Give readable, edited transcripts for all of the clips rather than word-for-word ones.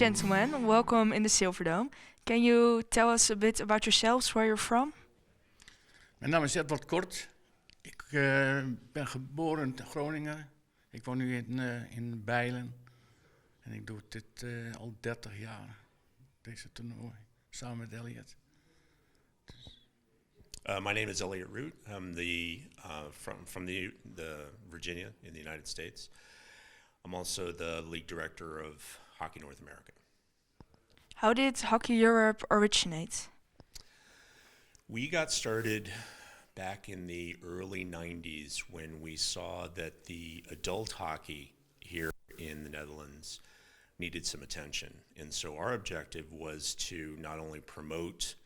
gentlemen, welcome in the Silverdome. Can you tell us a bit about yourselves, where you're from? Mijn naam is Edward Kort. Ik ben geboren in Groningen. Ik woon nu in Bijlen. En ik doe dit al 30 jaar, deze toernooi, samen met Elliot. My name is Elliot Root. I'm from the Virginia in the United States. I'm also the league director of Hockey North America. How did Hockey Europe originate? We got started back in the early 90s when we saw that the adult hockey here in the Netherlands needed some attention. And so our objective was to not only promote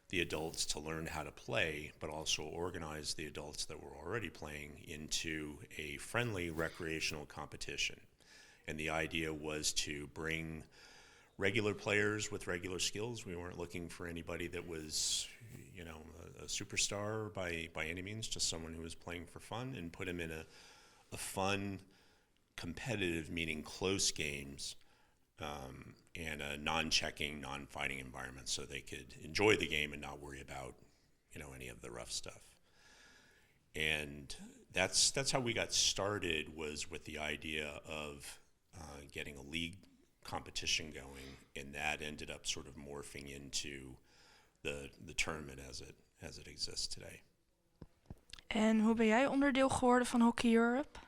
the adults to learn how to play, but also organize the adults that were already playing into a friendly recreational competition. And the idea was to bring regular players with regular skills. We weren't looking for anybody that was, a superstar by any means, just someone who was playing for fun, and put them in a fun, competitive, meaning close games, and a non-checking, non-fighting environment so they could enjoy the game and not worry about, any of the rough stuff. And that's how we got started, was with the idea of getting a league competition going, and that ended up sort of morphing into the tournament as it exists today. En hoe ben jij onderdeel geworden van Hockey Europe?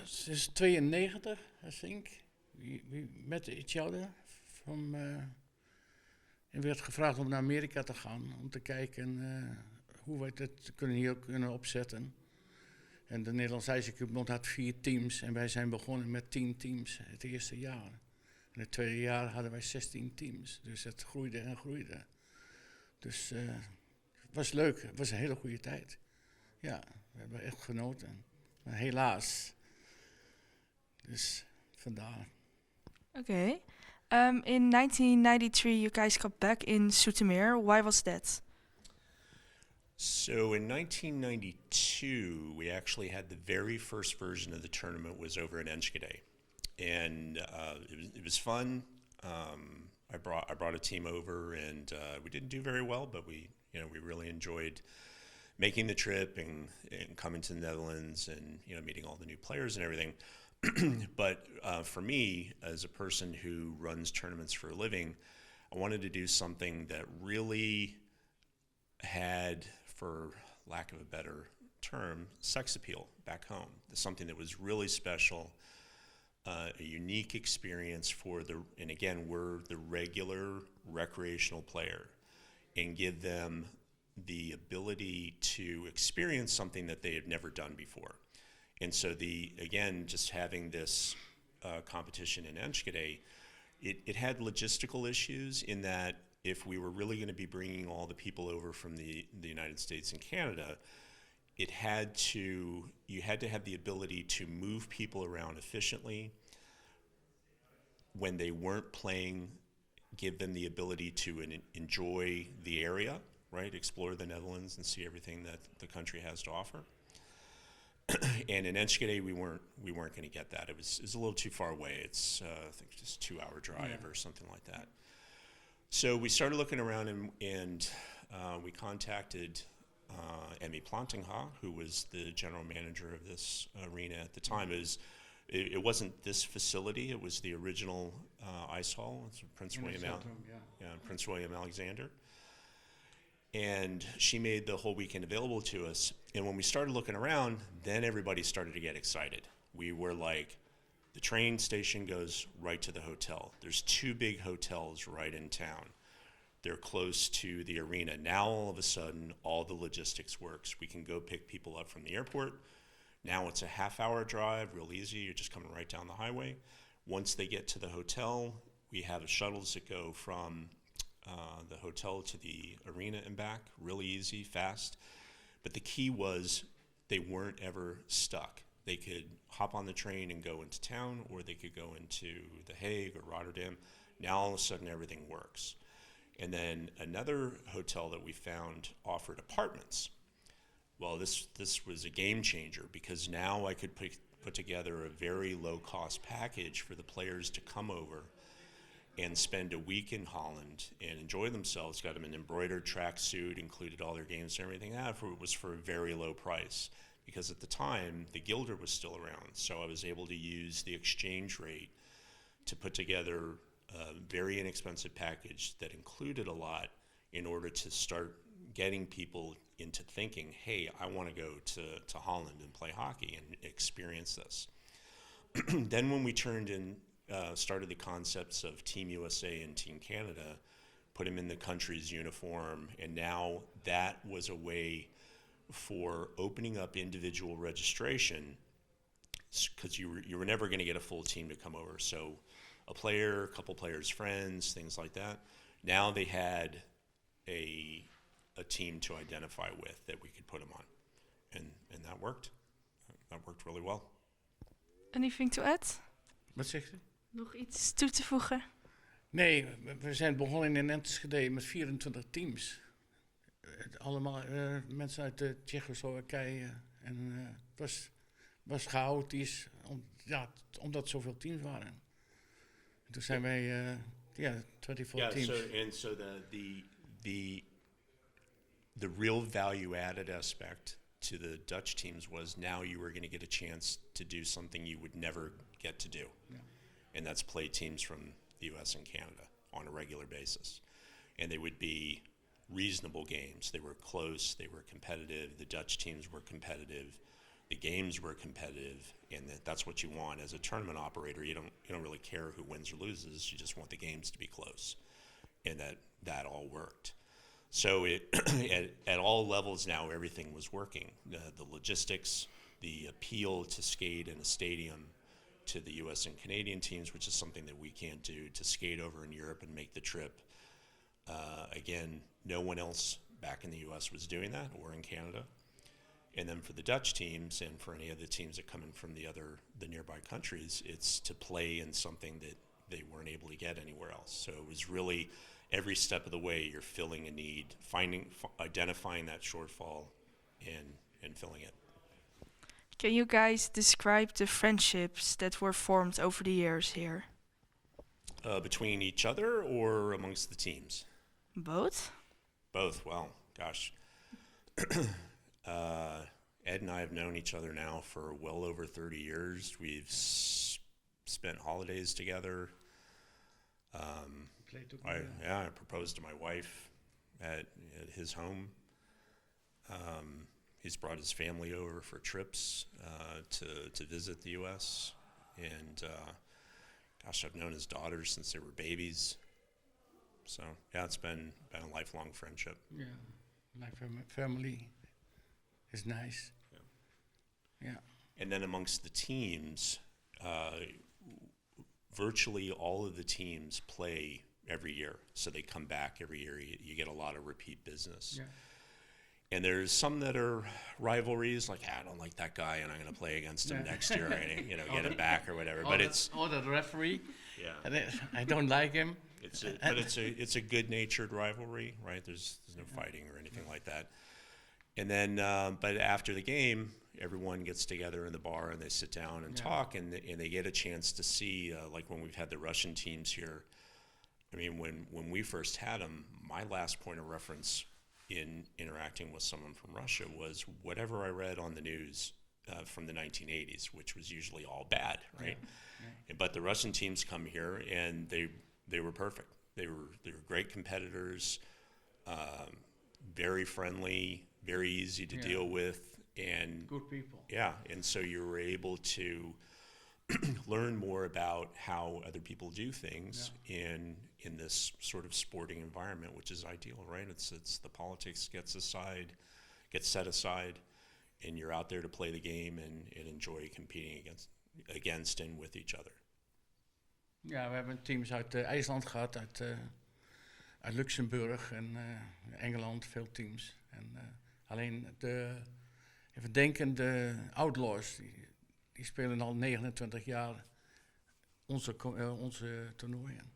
Sinds 92, I think. We met each other. En werd gevraagd om naar Amerika te gaan, om te kijken hoe we het hier kunnen opzetten. En de Nederlandse IJshockey had 4 teams en wij zijn begonnen met 10 teams het eerste jaar. En het tweede jaar hadden wij 16 teams, dus het groeide en groeide. Dus het was leuk, het was een hele goede tijd. Ja, we hebben echt genoten. Maar helaas. Dus vandaar. Okay. In 1993, you guys got back in Zoetermeer. Why was that? So in 1992, we actually had the very first version of the tournament was over in Enschede, and it was fun. I brought a team over, and we didn't do very well, but we really enjoyed making the trip and coming to the Netherlands and meeting all the new players and everything. But for me, as a person who runs tournaments for a living, I wanted to do something that really had, for lack of a better term, sex appeal back home. Something that was really special, a unique experience and again, we're the regular recreational player, and give them the ability to experience something that they had never done before. And so just having this competition in Enschede, it had logistical issues in that if we were really going to be bringing all the people over from the United States and Canada, you had to have the ability to move people around efficiently. When they weren't playing, give them the ability to enjoy the area, right? Explore the Netherlands and see everything that the country has to offer. And in Enschede, we weren't going to get that. It was a little too far away. It's I think just a 2-hour drive or something like that. So we started looking around, and we contacted Emmy Plantinga, who was the general manager of this arena at the time. It wasn't this facility; it was the original ice hall. It's Prince William Alexander. And she made the whole weekend available to us. And when we started looking around, then everybody started to get excited. We were like, the train station goes right to the hotel. There's 2 big hotels right in town. They're close to the arena. Now all of a sudden, all the logistics works. We can go pick people up from the airport. Now it's a half-hour drive, real easy. You're just coming right down the highway. Once they get to the hotel, we have shuttles that go from the hotel to the arena and back, really easy, fast. But the key was they weren't ever stuck. They could hop on the train and go into town, or they could go into The Hague or Rotterdam. Now all of a sudden everything works. And then another hotel that we found offered apartments. Well, this was a game changer, because now I could put together a very low cost package for the players to come over and spend a week in Holland and enjoy themselves. Got them an embroidered tracksuit, included all their games and everything. That was for a very low price, because at the time the guilder was still around. So I was able to use the exchange rate to put together a very inexpensive package that included a lot in order to start getting people into thinking, hey, I want to go to Holland and play hockey and experience this. Then when we started the concepts of Team USA and Team Canada, put them in the country's uniform, and now that was a way for opening up individual registration, because you were never going to get a full team to come over. So a player, a couple players' friends, things like that. Now they had a team to identify with that we could put them on, and that worked. That worked really well. Anything to add? Wat zegt u? Nog iets toe te voegen? Nee, we zijn begonnen in Enschede met 24 teams. Allemaal mensen uit de Tsjechoslowakije. En het was chaotisch, omdat er zoveel teams waren. En toen zijn wij, 24 teams. So the real value-added aspect to the Dutch teams was now you were going to get a chance to do something you would never get to do. Yeah. And that's play teams from the US and Canada on a regular basis. And they would be reasonable games. They were close, they were competitive, the Dutch teams were competitive, the games were competitive, and that's what you want. As a tournament operator, you don't really care who wins or loses, you just want the games to be close. And that all worked. So at all levels now, everything was working. The logistics, the appeal to skate in a stadium to the US and Canadian teams, which is something that we can't do, to skate over in Europe and make the trip. Again, no one else back in the US was doing that, or in Canada. And then for the Dutch teams and for any other teams that come in from the nearby countries, it's to play in something that they weren't able to get anywhere else. So it was really every step of the way you're filling a need, identifying that shortfall and filling it. Can you guys describe the friendships that were formed over the years here? Between each other or amongst the teams? Both? Both. Well, gosh. Ed and I have known each other now for well over 30 years. We've spent holidays together. I proposed to my wife at his home. He's brought his family over for trips to visit the U.S. And gosh, I've known his daughters since they were babies. So yeah, it's been a lifelong friendship. Yeah, like family is nice. Yeah. And then amongst the teams, virtually all of the teams play every year. So they come back every year. You get a lot of repeat business. Yeah. And there's some that are rivalries, like, I don't like that guy and I'm going to play against him next year and get him back or whatever. But the referee. Yeah. I don't like him. It's a good-natured rivalry, right? There's no fighting or anything like that. And then, but after the game, everyone gets together in the bar and they sit down and talk, and they get a chance to see, like when we've had the Russian teams here. I mean, when we first had them, my last point of reference in interacting with someone from Russia was whatever I read on the news from the 1980s, which was usually all bad, right? Yeah. But the Russian teams come here and they were perfect. They were great competitors, very friendly, very easy to deal with, and good people. Yeah, and so you were able to learn more about how other people do things in this sort of sporting environment, which is ideal, right? It's the politics gets set aside, and you're out there to play the game and enjoy competing against and with each other. Ja, we hebben teams uit IJsland gehad, uit Luxemburg en Engeland, veel teams. En alleen even denken, de Outlaws, die spelen al 29 jaar onze toernooien.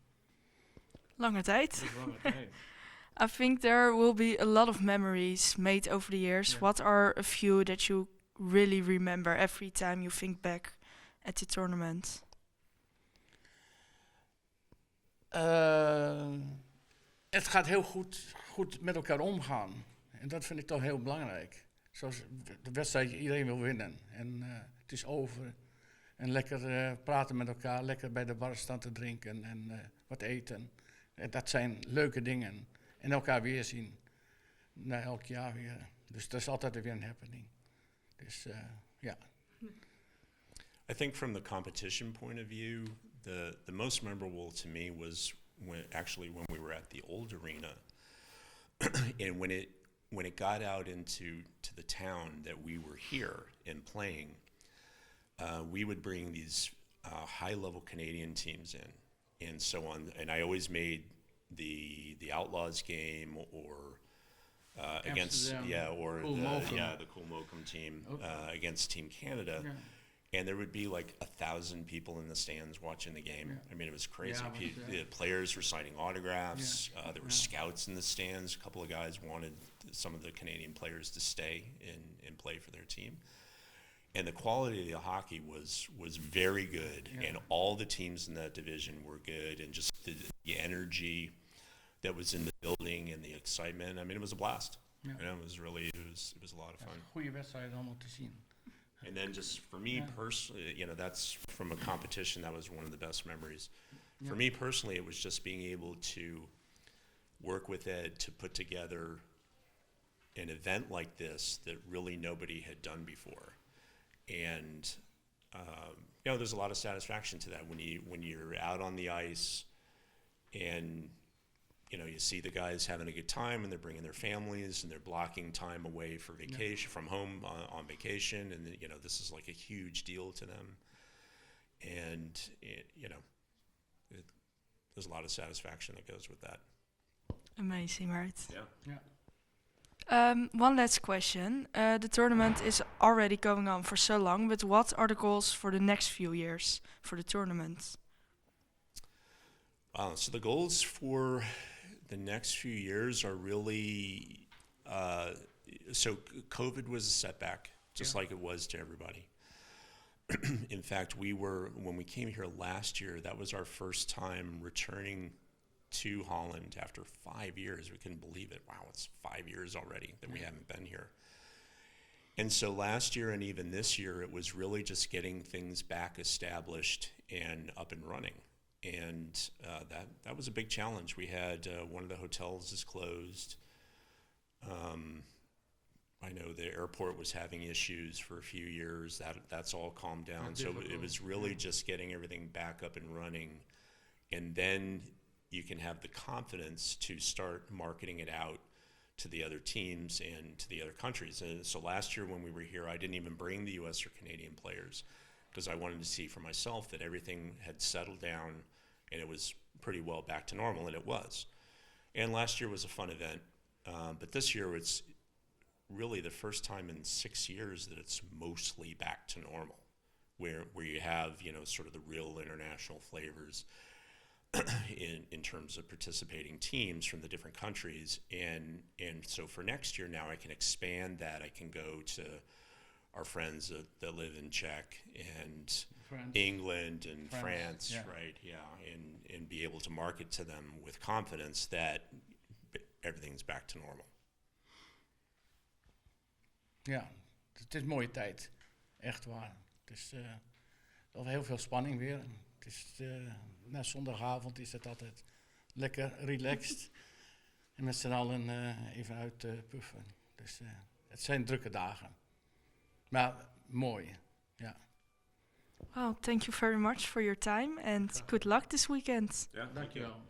Lange tijd. I think there will be a lot of memories made over the years. Yeah. What are a few that you really remember every time you think back at the tournament? Het gaat heel goed met elkaar omgaan. En dat vind ik toch heel belangrijk. Zoals de wedstrijd, iedereen wil winnen. En het is over. En lekker praten met elkaar, lekker bij de bar staan te drinken en wat eten. Dat zijn leuke dingen. En elkaar weer zien. Na elk jaar weer. Dus dat is altijd weer een happening. Dus ja. I think from the competition point of view, the most memorable to me was when we were at the old arena, and when it got out into the town that we were here and playing, we would bring these high-level Canadian teams in, and so on. And I always made the Outlaws game or against Cool Mokum. the Cool Mokum team against Team Canada. Yeah. And there would be like 1,000 people in the stands watching the game. Yeah. I mean, it was crazy. Yeah, The players were signing autographs. Yeah. There were scouts in the stands. A couple of guys wanted some of the Canadian players to stay and play for their team. And the quality of the hockey was very good. Yeah. And all the teams in that division were good. And just the energy that was in the building and the excitement. I mean, it was a blast. Yeah. You know, it was a lot of fun. Goede wedstrijd allemaal te zien. And then just for me personally, you know, that's from a competition, that was one of the best memories. For me personally, it was just being able to work with Ed to put together an event like this that really nobody had done before. And, you know, there's a lot of satisfaction to that when you're out on the ice and, you know, you see the guys having a good time and they're bringing their families and they're blocking time away for vacation, from home on vacation. And, you know, this is like a huge deal to them. And, you know, there's a lot of satisfaction that goes with that. Amazing, right? Yeah. One last question. The tournament is already going on for so long, but what are the goals for the next few years for the tournament? So the goals for the next few years are really, so COVID was a setback, just like it was to everybody. In fact, when we came here last year, that was our first time returning to Holland after 5 years. We couldn't believe it. Wow, it's 5 years already that we haven't been here. And so last year and even this year, it was really just getting things back established and up and running. And that was a big challenge. We had one of the hotels is closed. I know the airport was having issues for a few years. That's all calmed down. So it was really just getting everything back up and running. And then you can have the confidence to start marketing it out to the other teams and to the other countries. And so last year when we were here, I didn't even bring the US or Canadian players because I wanted to see for myself that everything had settled down and it was pretty well back to normal, and it was. And last year was a fun event, but this year it's really the first time in 6 years that it's mostly back to normal, where you have, you know, sort of the real international flavors in terms of participating teams from the different countries. And so for next year now I can expand that. I can go to our friends that live in Czech and France. England and France, yeah. right? Yeah, and be able to market to them with confidence that everything's back to normal. Ja, het is een mooie tijd. Echt waar. Het is al heel veel spanning weer. Het is, na zondagavond is het altijd lekker relaxed. En met z'n allen even uit puffen. Dus het zijn drukke dagen. Maar mooi, ja. Well, thank you very much for your time and good luck this weekend. Yeah, Dankjewel.